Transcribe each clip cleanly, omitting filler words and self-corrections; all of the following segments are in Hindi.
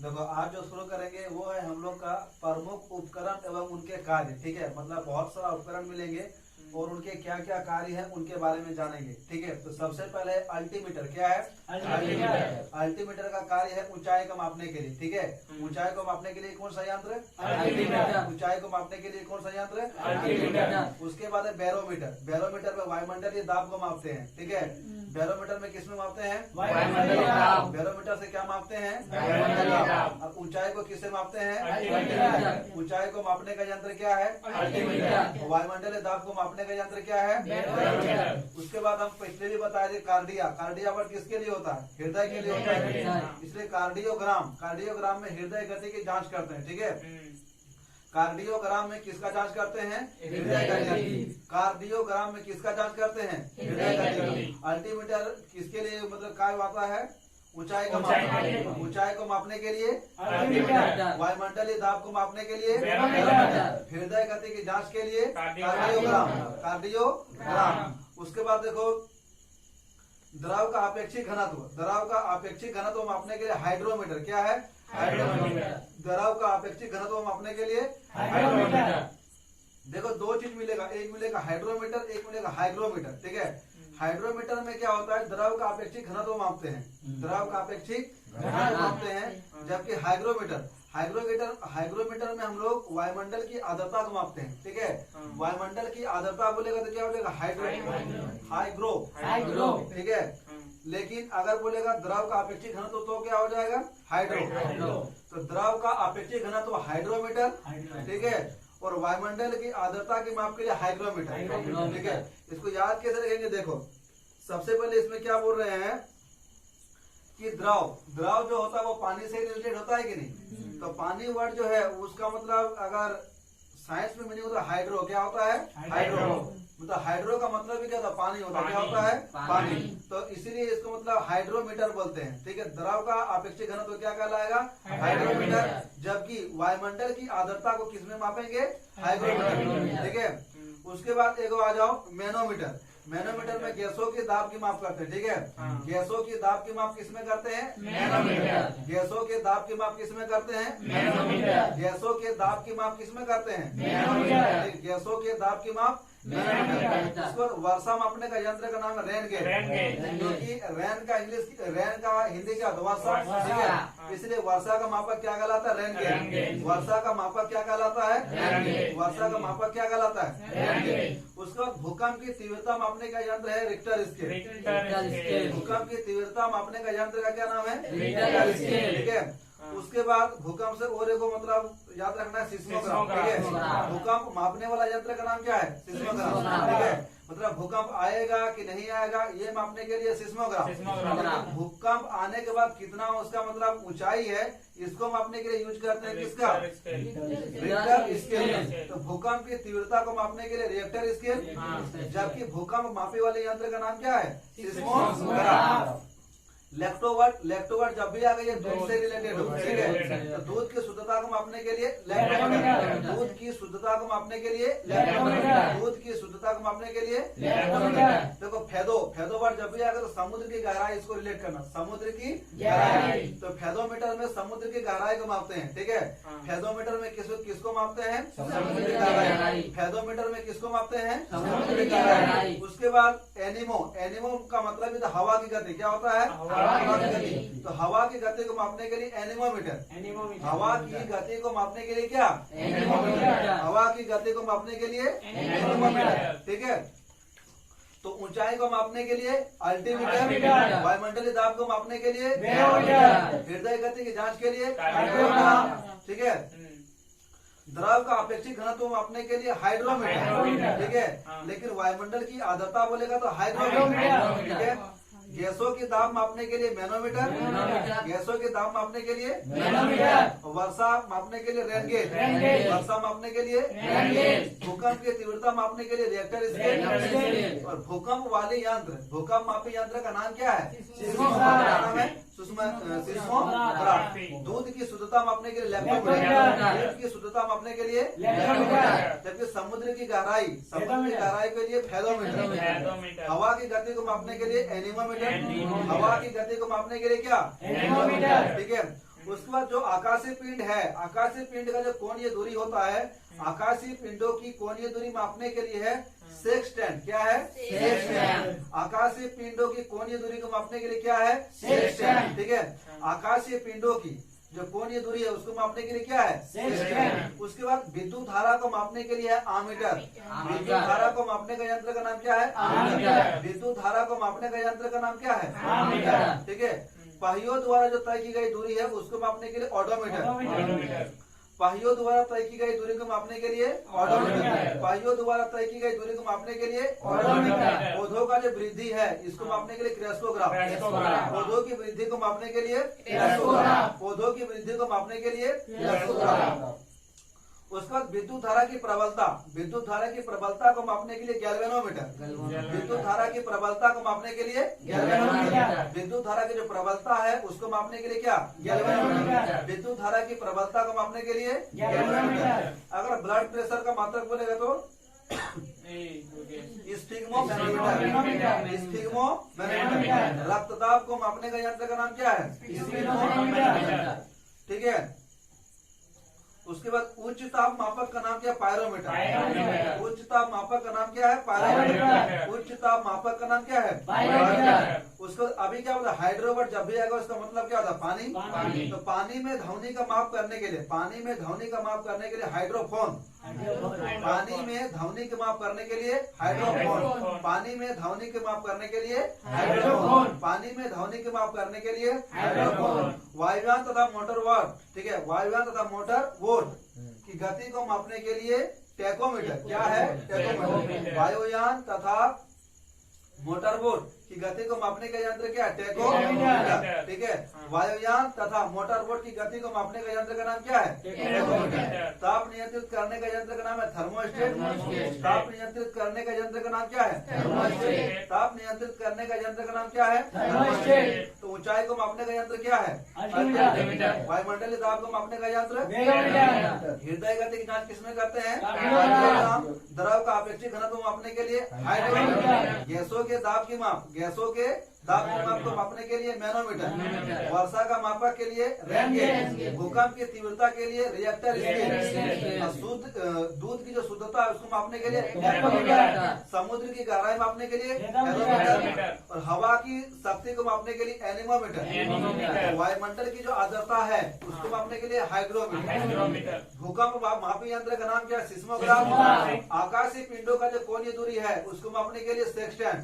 देखो आज जो शुरू करेंगे वो है हम लोग का प्रमुख उपकरण एवं उनके कार्य। ठीक है, मतलब बहुत सारा उपकरण मिलेंगे और उनके क्या क्या कार्य हैं उनके बारे में जानेंगे। ठीक है, तो सबसे पहले अल्टीमीटर क्या है? अल्टीमीटर का कार्य है ऊंचाई को मापने के लिए। ठीक है, ऊंचाई को मापने के लिए कौन सा यंत्र? ऊंचाई को मापने के लिए कौन सा यंत्र? उसके बाद है बैरोमीटर। बैरोमीटर में वायुमंडलीय दाब को मापते हैं। ठीक है, बैरोमीटर में किसमें मापते हैं? बैरोमीटर से क्या मापते हैं? अब ऊंचाई को किससे मापते हैं? ऊंचाई को मापने का यंत्र क्या है? वायुमंडलीय दाब को मापने का यंत्र क्या है? उसके बाद हम पिछले भी बताए थे कार्डिया। कार्डिया वर्ड किसके लिए होता है? हृदय के लिए होता है, इसलिए कार्डियोग्राम। कार्डियोग्राम में हृदय गति की जांच करते हैं। ठीक है, कार्डियोग्राम में किसका जांच करते हैं? हृदय गति। कार्डियोग्राम में किसका जांच करते हैं? हृदय गति। अल्टीमीटर किसके लिए मतलब कार्य आता है? ऊंचाई को मापने। ऊंचाई को मापने के लिए वायुमंडलीय दाब को मापने के लिए हृदय गति की जांच के लिए कार्डियोग्राम। कार्डियोग्राम। उसके बाद देखो द्रव का अपेक्षित घनत्व। द्रव का अपेक्षित घनत्व मापने के लिए हाइड्रोमीटर क्या है? हाइड्रोमीटर। द्रव का अपेक्षित घनत्व मापने के लिए हाइड्रोमीटर। देखो दो चीज मिलेगा, एक मिलेगा हाइड्रोमीटर, एक मिलेगा हाइग्रोमीटर। ठीक है, हाइड्रोमीटर में क्या होता है? द्रव का अपेक्षित घनत्व मापते हैं। द्रव का अपेक्षित घनत्व मापते हैं। जबकि हाइग्रोमीटर में हम लोग वायुमंडल की आर्द्रता को मापते हैं। ठीक है, वायुमंडल की आर्द्रता बोलेगा तो क्या हो जाएगा? हाइग्रो। ठीक है, लेकिन अगर बोलेगा द्रव का अपेक्षित घनत्व तो क्या हो जाएगा? हाइड्रो। तो द्रव का अपेक्षित घनत्व हाइड्रोमीटर। ठीक है, और वायुमंडल की आर्द्रता की माप के लिए हाइग्रोमीटर। ठीक है, इसको याद कैसे रखेंगे? देखो सबसे पहले इसमें क्या बोल रहे हैं कि द्रव जो होता है वो पानी से रिलेटेड होता है कि नहीं? तो पानी वर्ड जो है उसका मतलब अगर साइंस में मीनिंग होता है हाइड्रो, क्या होता है? हाइड्रो। मतलब हाइड्रो का मतलब भी क्या होता है? पानी होता है। क्या होता है? पानी। तो इसीलिए इसको मतलब हाइड्रोमीटर बोलते हैं। ठीक है, द्रव का अपेक्षित घनत्व क्या कहलाएगा? हाइड्रोमीटर। जबकि वायुमंडल की आर्द्रता को किसमें मापेंगे? हाइग्रोमीटर। ठीक है, उसके बाद एक आ जाओ मैनोमीटर। मैनोमीटर में गैसों की दाब की माप करते हैं। ठीक है, गैसों की दाब की माप किसमें करते हैं? मैनोमीटर। गैसों के दाब की माप किसमें करते हैं? मैनोमीटर। गैसों के दाब की माप किसमें करते हैं? मैनोमीटर। गैसों के दाब की माप मैनोमीटर। इसको वर्षा मापने का यंत्र का नाम है रेन गेज, क्योंकि रेन का हिंदी क्या? वर्षा। ठीक है, इसलिए वर्षा का मापक क्या कहलाता है? Rain gauge. वर्षा का मापक क्या कहलाता है? वर्षा का मापक क्या कहलाता है? उसके बाद भूकंप की तीव्रता मापने का यंत्र है रिक्टर स्केल। भूकंप की तीव्रता मापने का यंत्र का क्या नाम है? Richter scale. ठीक है, उसके बाद भूकंप से और एक मतलब याद रखना है सिस्मोग्राफ। ठीक है, भूकंप मापने वाला यंत्र का नाम क्या है? सिस्मोग्राफ। ठीक है, मतलब भूकंप आएगा कि नहीं आएगा ये मापने के लिए सिस्मोग्राफ। भूकंप आने के बाद कितना उसका मतलब ऊंचाई है इसको मापने के लिए यूज करते हैं किसका? Richter scale. तो भूकंप की तीव्रता को मापने के लिए रिएक्टर स्केल। जबकि भूकंप मापने वाले यंत्र का नाम क्या है? सिस्मोग्राफ। लेक्टोवर्ड जब भी आ गई है दूध से रिलेटेड हो। ठीक है, तो दूध की शुद्धता को मापने के लिए लेक्टोमीटर। दूध की शुद्धता को मापने के लिए लेक्टोमीटर। दूध की शुद्धता को मापने के लिए लेक्टोमीटर। देखो फेदो वर्ड जब भी आएगा तो समुद्र की गहराई इसको रिलेट करना। समुद्र की गहराई, तो फेदोमीटर में समुद्र की गहराई को मापते हैं। ठीक है, फेदोमीटर में किसको मापते हैं? समुद्र की गहराई। फेदोमीटर में किसको मापते हैं? समुद्र की गहराई। उसके बाद एनिमो का मतलब भी हवा की गति। क्या होता है? तो हवा की गति को मापने के लिए एनीमोमीटर। हवा की गति को मापने के लिए क्या? एनीमोमीटर। हवा की गति को मापने के लिए एनीमोमीटर। ठीक है, तो ऊंचाई को मापने के लिए अल्टीमीटर। वायुमंडलीय दाब को मापने के लिए हृदय गति की जांच के लिए। ठीक है, द्रव का अपेक्षित घनत्व मापने के लिए हाइड्रोमीटर। ठीक है, लेकिन वायुमंडल की आर्द्रता बोलेगा तो हाइग्रोमीटर। ठीक है, गैसों की दाब मापने के लिए मैनोमीटर। गैसों की दाब मापने के लिए मैनोमीटर। वर्षा मापने के लिए रेन गेज। वर्षा मापने के लिए रेन गेज। भूकंप की तीव्रता मापने के लिए रिएक्टर स्केल। और भूकंप वाले यंत्र, भूकंप मापी यंत्र का नाम क्या है? सिस्मोग्राफ। दूध की शुद्धता मापने के लिए लैक्टोमीटर। दूध की शुद्धता मापने के लिए लैक्टोमीटर। जबकि समुद्र की गहराई के लिए फेदोमीटर। हवा की गति को मापने के लिए एनीमोमीटर। हवा की गति को मापने के लिए क्या? एनीमोमीटर। ठीक है, उसके बाद जो आकाशीय पिंड है, आकाशीय पिंड का जो कोणीय दूरी होता है, आकाशीय पिंडों की कोणीय दूरी मापने के लिए है सेक्सटेंट। क्या है? सेक्सटेंट। आकाशीय पिंडों की कोणीय दूरी को मापने के लिए क्या है? सेक्सटेंट। ठीक है, आकाशीय पिंडों की जो कोणीय दूरी है उसको मापने के लिए क्या है? सेक्सटेंट। उसके बाद विद्युत धारा को मापने के लिए है आमीटर। विद्युत धारा को मापने का यंत्र का नाम क्या है? आमीटर। विद्युत धारा को मापने का यंत्र का नाम क्या है? आमीटर। ठीक है, पहियों द्वारा जो तय की गई दूरी है उसको मापने के लिए ऑडोमीटर। पहियों द्वारा तय की गई दूरी को मापने के लिए ऑडोमीटर। पहियों द्वारा तय की गई दूरी को मापने के लिए ऑडोमीटर। पौधों का जो वृद्धि है इसको मापने के लिए क्रेस्टोग्राफ। पौधों की वृद्धि को मापने के लिए क्रेस्टोग्राफ। पौधों की वृद्धि को मापने के लिए क्रेस्टोग्राफ। उसके बाद विद्युत धारा की प्रबलता, विद्युत धारा की प्रबलता को मापने के लिए गैल्वेनोमीटर। विद्युत धारा की प्रबलता को मापने के लिए गैल्वेनोमीटर। विद्युत धारा की जो प्रबलता है उसको मापने के लिए क्या? गैल्वेनोमीटर। विद्युत धारा की प्रबलता को मापने के लिए गैल्वेनोमीटर। अगर ब्लड प्रेशर का मात्रक बोलेगा तो स्फिग्मोमैनोमीटर। स्फिग्मोमैनोमीटर। रक्तदाब को मापने का यंत्र का नाम क्या है? स्फिग्मोमैनोमीटर। ठीक है, उसके बाद उच्च ताप मापक का नाम क्या है? पायरोमीटर। उच्च ताप मापक का नाम क्या है? पायरोमीटर। उच्च ताप मापक का नाम क्या है? पायरोमीटर। उसको अभी क्या होता है? हाइड्रोमीटर जब भी आएगा उसका मतलब क्या होता है? पानी। तो पानी में ध्वनि का माप करने के लिए, पानी में ध्वनि का माप करने के लिए हाइड्रोफोन। पानी में ध्वनि के माप करने के लिए हाइड्रोफोन। पानी में ध्वनि के माप करने के लिए हाइड्रोफोन। पानी में ध्वनि के माप करने के लिए हाइड्रोफोन। वायुयान तथा मोटर वोट। ठीक है, वायुयान तथा मोटर वोट की गति को मापने के लिए टैकोमीटर। क्या है? टैकोमीटर। वायुयान तथा मोटर बोट की गति को मापने का यंत्र क्या है? टैकोमीटर। ठीक है, वायुयान तथा मोटर बोट की गति को मापने का यंत्र का नाम क्या है? टैकोमीटर। ताप नियंत्रित करने का यंत्र का नाम है थर्मोस्टेट। ताप नियंत्रित करने का यंत्र का नाम क्या है? थर्मोस्टेट। ताप नियंत्रित करने का यंत्र का नाम क्या है? थर्मोस्टेट। तो ऊंचाई को मापने का यंत्र क्या है? अल्टीमीटर। वायुमंडलीय दाब को मापने का यंत्र बैरोमीटर। हृदय गति की जांच किसमें करते हैं? द्रव का अपेक्षित घनत्व मापने के लिए हाइड्रोमीटर। गैसों के दाब की माप, गैसों के दाब की माप को मापने के लिए मैनोमीटर। वर्षा का मापक के लिए रेन गेज। भूकंप की तीव्रता के लिए रिएक्टर स्केल। शुद्ध दूध की जो शुद्धता है उसको मापने के लिए एक्वामीटर। समुद्र की गहराई मापने के लिए एरोमीटर। और हवा की शक्ति को मापने के लिए एनीमोमीटर। वायुमंडल की जो आर्द्रता है उसको मापने के लिए हाइग्रोमीटर। भूकंप मापी यंत्र का नाम क्या है? सिस्मोग्राफ। आकाशीय पिंडों का जो कोणीय दूरी है उसको मापने के लिए सेक्सटेंट।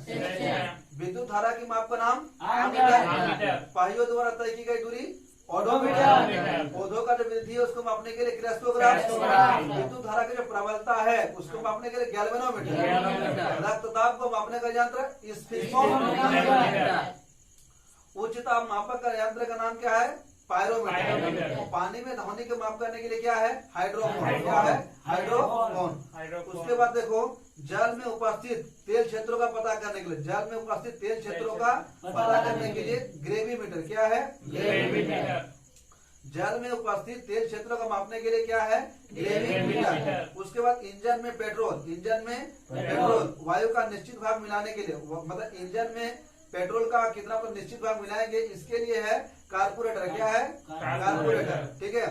विद्युत धारा की माप का नाम आमीटर। पहियों द्वारा तय की गई दूरी ऑडोमीटर। पौधों का जो वृद्धि है उसको मापने के लिए क्रेस्टोग्राफ। विद्युत धारा की जो प्रबलता है उसको मापने के लिए गैल्वेनोमीटर। रक्तदाब को मापने का यंत्र स्फिग्मोमीटर। उच्च ताप मापक का यंत्र का नाम क्या है? पायरोमीटर। पानी में ध्वनि के माप करने के लिए क्या है? हाइड्रोफोन। क्या है? हाइड्रोफोन। उसके बाद देखो, जल में उपस्थित तेल क्षेत्रों का पता करने के लिए, जल में उपस्थित तेल क्षेत्रों का पता करने के लिए ग्रेविमीटर। क्या है? ग्रेविमीटर। जल में उपस्थित तेल क्षेत्रों का मापने के लिए क्या है? ग्रेविमीटर। उसके बाद इंजन में पेट्रोल, इंजन में पेट्रोल वायु का निश्चित भाग मिलाने के लिए, मतलब इंजन में पेट्रोल का कितना तो निश्चित भाग मिलाएंगे, इसके लिए है कार्बोरेटर। क्या है? कार्बोरेटर। ठीक है,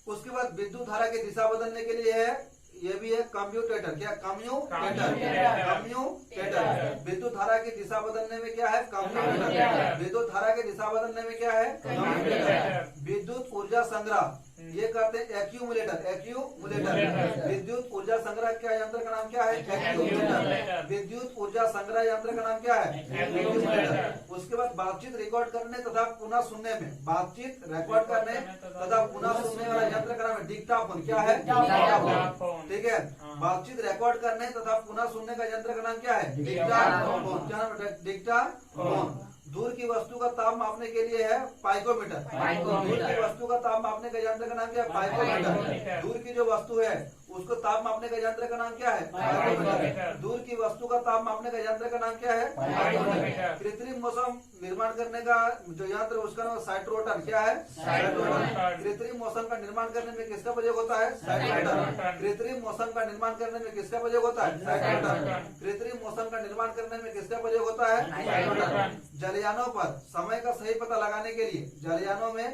उसके बाद विद्युत धारा की दिशा बदलने के लिए है, ये भी है कम्यूटेटर। क्या? कम्यूटेटर। कम्यूटेटर। विद्युत धारा की दिशा बदलने में क्या है? कम्यूटेटर। विद्युत धारा की दिशा बदलने में क्या है? कम्यूटेटर। विद्युत ऊर्जा संग्रह ये करते हैं एक्यूमुलेटर। एक्यूमुलेटर। विद्युत ऊर्जा संग्रह क्या यंत्र का नाम क्या है? एक्यूमुलेटर। विद्युत ऊर्जा संग्रह यंत्र का नाम क्या है? एक्यूमुलेटर। उसके बाद बातचीत रिकॉर्ड करने तथा पुनः सुनने में, बातचीत रिकॉर्ड करने तथा पुनः सुनने वाला यंत्र का नाम है डिक्टाफोन। क्या है? डिक्टाफोन। ठीक है, बातचीत रिकॉर्ड करने तथा पुनः सुनने का यंत्र का नाम क्या है? डिक्टाफोन। क्या नाम है? डिक्टाफोन। दूर की वस्तु का ताप मापने के लिए है पाइकोमीटर। दूर की वस्तु का ताप मापने का यंत्र का नाम क्या है? पाइकोमीटर। दूर की जो वस्तु है उसको ताप मापने का यंत्र का नाम क्या है? पाइकोमीटर। दूर की वस्तु का ताप मापने का यंत्र का नाम क्या है? पाइकोमीटर। कृत्रिम मौसम निर्माण करने का जो यंत्र उसका नाम साइट्रोटर। क्या है? साइट्रोटर। कृत्रिम मौसम का निर्माण करने में किसका प्रयोग होता है? साइट्रोटर। कृत्रिम मौसम का निर्माण करने में किसका प्रयोग होता है? साइट्रोटर। कृत्रिम मौसम का निर्माण करने में किसका प्रयोग होता है? साइट्रोटर। जलयानों पर समय का सही पता लगाने के लिए, जलयानों में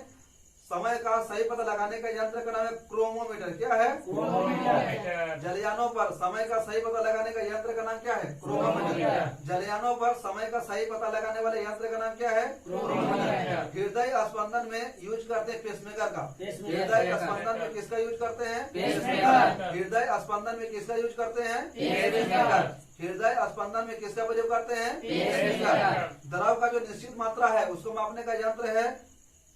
समय का सही पता लगाने का यंत्र का नाम है क्रोमोमीटर। क्या है? जलयानों पर समय का सही पता लगाने का यंत्र का नाम क्या है? क्रोमोमीटर। जलयानों पर समय का सही पता लगाने वाले यंत्र का नाम क्या है? क्रोमोमीटर। हृदय स्पंदन में यूज करते हैं पेसमेकर का। हृदय स्पंदन में किसका यूज करते हैं? हृदय स्पंदन में किसका यूज करते हैं? हृदय स्पंदन में किसका प्रयोग करते हैं? द्रव का जो निश्चित मात्रा है उसको मापने का यंत्र है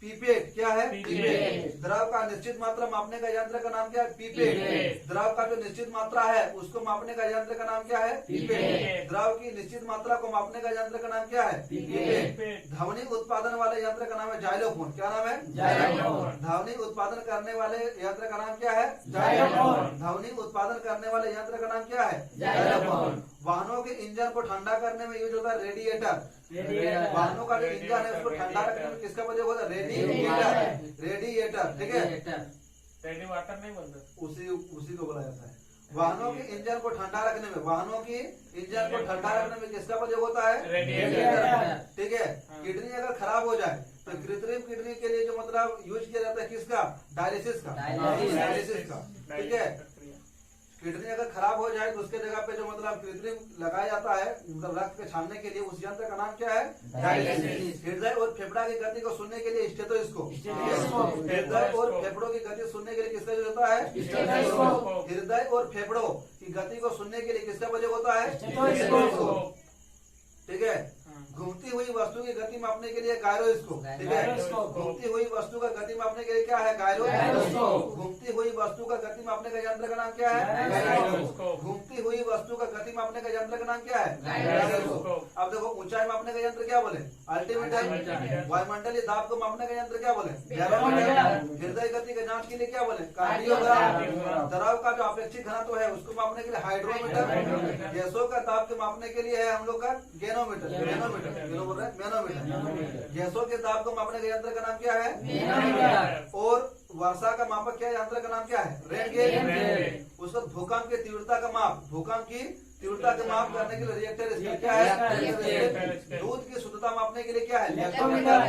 पीपेट। क्या है? पीपेट। द्रव का निश्चित मात्रा मापने का यंत्र का नाम क्या है? पीपेट। द्रव का जो निश्चित मात्रा है उसको मापने का यंत्र का नाम क्या है? पीपेट। द्रव की निश्चित मात्रा को मापने का यंत्र का नाम क्या है? पीपेट। ध्वनि उत्पादन वाले यंत्र का नाम है जाइलोफोन। क्या नाम है? जाइलोफोन। ध्वनि उत्पादन करने वाले यंत्र का नाम क्या है? जाइलोफोन। ध्वनि उत्पादन करने वाले यंत्र का नाम क्या है? जाइलोफोन। वाहनों के इंजन को ठंडा करने में यूज होता है रेडिएटर। वाहनों का जो इंजन है उसको ठंडा रखने में किसका प्रयोग होता है? रेडिएटर। रेडिएटर। ठीक है, रेडी वाटर नहीं बोलते, उसी को बोला जाता है। वाहनों के इंजन को ठंडा रखने में, वाहनों की इंजन को ठंडा रखने में किसका प्रयोग होता है? रेडिएटर। ठीक है। किडनी अगर खराब हो जाए तो कृत्रिम किडनी के लिए जो मतलब यूज किया जाता है किसका? डायलिसिस का। डायलिसिस का। ठीक है। किडनी अगर खराब हो जाए तो उसके जगह पे जो मतलब कृत्रिम लगाया जाता है मतलब रक्त के छानने के लिए, उस यंत्र का नाम क्या है? डायलिसिस। हृदय और फेफड़ा की गति को सुनने के लिए स्टेथोस्कोप। हृदय और फेफड़ों की गति सुनने के लिए किसका यूज होता है? स्टेथोस्कोप। हृदय और फेफड़ों की गति को सुनने के लिए किसका प्रयोग होता है? स्टेथोस्कोप। ठीक है। घूमती हुई वस्तु की गति मापने के लिए गायरोस्कोप। ठीक है। घूमती हुई वस्तु का गति मापने के लिए क्या है? गायरोस्कोप। घूमती हुई वस्तु का गति मापने का यंत्र का नाम क्या है? गायरोस्कोप। घूमती हुई वस्तु का गति मापने का यंत्र का नाम क्या है? गायरोस्कोप। अब देखो ऊंचाई मापने का यंत्र क्या बोले? अल्टीमीटर। वायुमंडलीय दाब को मापने का यंत्र क्या बोले? बैरोमीटर। हृदय गति के जांच के लिए क्या बोले? कार्डियोग्राम। द्रव का जो अपेक्षित घनत्व है उसको मापने के लिए हाइड्रोमीटर। गैसों का दाब के मापने के लिए है हम लोग का गैनोमीटर। मैनोमीटर। गैसों के दाब को मापने का यंत्र का नाम क्या है? मैनोमीटर। और वर्षा का मापक क्या यंत्र का नाम क्या है? Rain gauge. उसको भूकंप की तीव्रता का माप, भूकंप की तीव्रता का माप करने के लिए रिएक्टर क्या है? दूध की शुद्धता मापने के लिए क्या है? लैक्टोमीटर।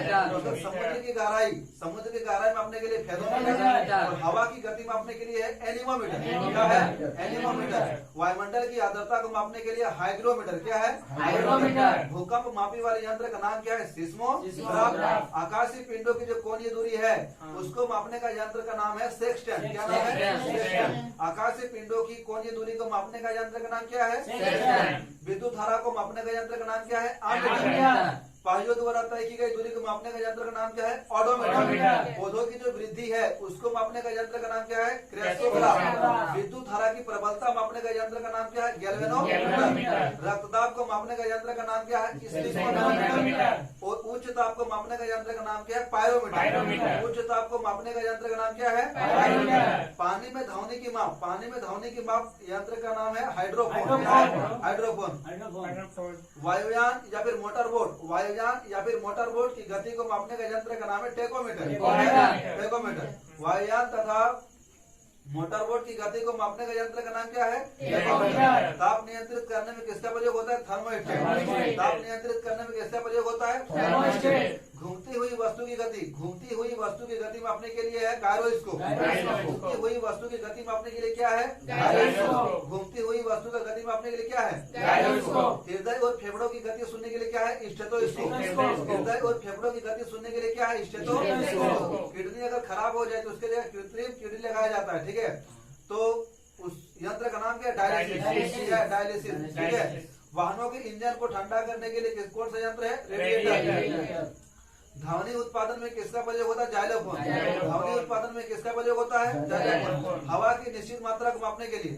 समुद्र की गहराई मापने के लिए फेरोमीटर। और हवा की गति मापने के लिए है एनीमोमीटर। क्या है? एनीमोमीटर। वायुमंडल की आर्द्रता को मापने के लिए हाइग्रोमीटर। क्या है? हाइग्रोमीटर। भूकंप मापी वाले यंत्र का नाम क्या है? सिस्मोग्राफ। आकाशीय पिंडों की जो कोणीय दूरी है उसको मापने का यंत्र का नाम है सेक्सटेंट। क्या नाम है? सेक्सटेंट। आकाशीय पिंडों की कोणीय दूरी को मापने का यंत्र का नाम क्या है? विद्युत धारा को मापने का यंत्र का नाम क्या है? एमीटर। पाइयों द्वारा तय की गई दूरी को मापने का यंत्र का नाम क्या है? ऑडोमीटर। पौधों की जो वृद्धि है उसको मापने का यंत्र का नाम क्या है? क्रेस्टोग्राफ। विद्युत धारा की प्रबलता मापने का यंत्र का नाम क्या है? गैल्वेनोमीटर। रक्तदाब को मापने का यंत्र का नाम क्या है? स्फिग्मोमीटर। और उच्च ताप को मापने का यंत्र का नाम क्या है? पायरोमीटर। उच्च ताप को मापने का यंत्र का नाम क्या है? पायरोमीटर। पानी में ध्वनि की माप, पानी में ध्वनि की माप यंत्र का नाम है हाइड्रोफोन। हाइड्रोफोन। वायुयान या फिर मोटर बोट, वायुयान या फिर मोटर बोट की गति को मापने का यंत्र का नाम है टेकोमीटर। टेकोमीटर। वायुयान तथा मोटर बोट की गति को मापने का यंत्र का नाम क्या है? टेकोमीटर। ताप नियंत्रित करने में किसका प्रयोग होता है? थर्मोस्टेट। ताप नियंत्रित करने में किसका प्रयोग होता है? थर्मोस्टेट। घूमती हुई वस्तु की गति, घूमती हुई वस्तु की गति मापने के लिए है गायरोस्कोप। घूमती हुई वस्तु की गति मापने के लिए क्या है? गायरोस्कोप। घूमती हुई वस्तु का गति मापने के लिए क्या है? गायरोस्कोप। हृदय और फेफड़ों की गति सुनने के लिए क्या है? स्टेथोस्कोप। हृदय और फेफड़ों की गति सुनने के लिए क्या है? स्टेथोस्कोप। किडनी अगर खराब हो जाए तो उसके लिए कृत्रिम किडनी लगाया जाता है। ठीक है। तो उस यंत्र का नाम क्या है? डायलिसिस। ठीक है। वाहनों के इंजन को ठंडा करने के लिए कौन सा यंत्र है? रेडिएटर। ध्वनि उत्पादन में किसका प्रयोग होता है? जाइलोफोन। ध्वनि उत्पादन में किसका प्रयोग होता है? जाइलोफोन। हवा की निश्चित मात्रा को मापने के लिए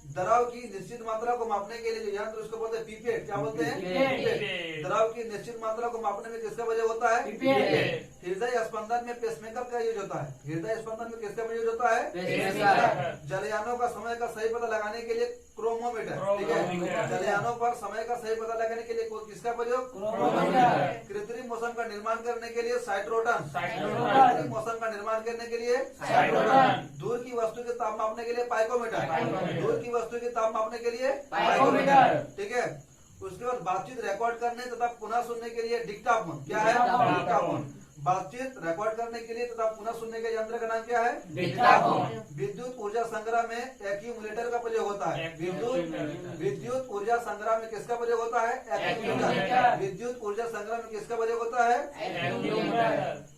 द्रव की निश्चित मात्रा को मापने के लिए जो यंत्र उसको बोलते हैं पीपेट। क्या बोलते हैं? पीपेट। द्रव की निश्चित मात्रा को मापने में किसका प्रयोग होता है? पीपेट। हृदय स्पंदन में पेसमेकर का यूज होता है। हृदय स्पंदन में किसका यूज होता है? पेसमेकर। जलयानों का समय का सही पता लगाने के लिए क्रोमोमीटर। ठीक है। जलयानों पर समय का सही पता लगाने के लिए किसका प्रयोग? क्रोमोमीटर। कृत्रिम मौसम का निर्माण करने के लिए साइट्रोटन। कृत्रिम मौसम का निर्माण करने के लिए साइट्रोटन। दूर की वस्तु के ताप मापने के लिए पाइकोमीटर। दूर की वस्तु के ताप मापने के लिए पाइकोमीटर। ठीक है। उसके बाद बातचीत रिकॉर्ड करने तथा पुनः सुनने के लिए डिक्टाफोन। क्या है? डिक्टाफोन। बातचीत रिकॉर्ड करने के लिए तथा पुनः सुनने के यंत्र का नाम क्या है? डिक्टाफोन। विद्युत ऊर्जा संग्रह में एक्यूमुलेटर का प्रयोग होता है। विद्युत ऊर्जा संग्रह में किसका प्रयोग होता है? एक्यूमुलेटर। विद्युत ऊर्जा संग्रह में किसका प्रयोग होता है? एक्यूमुलेटर।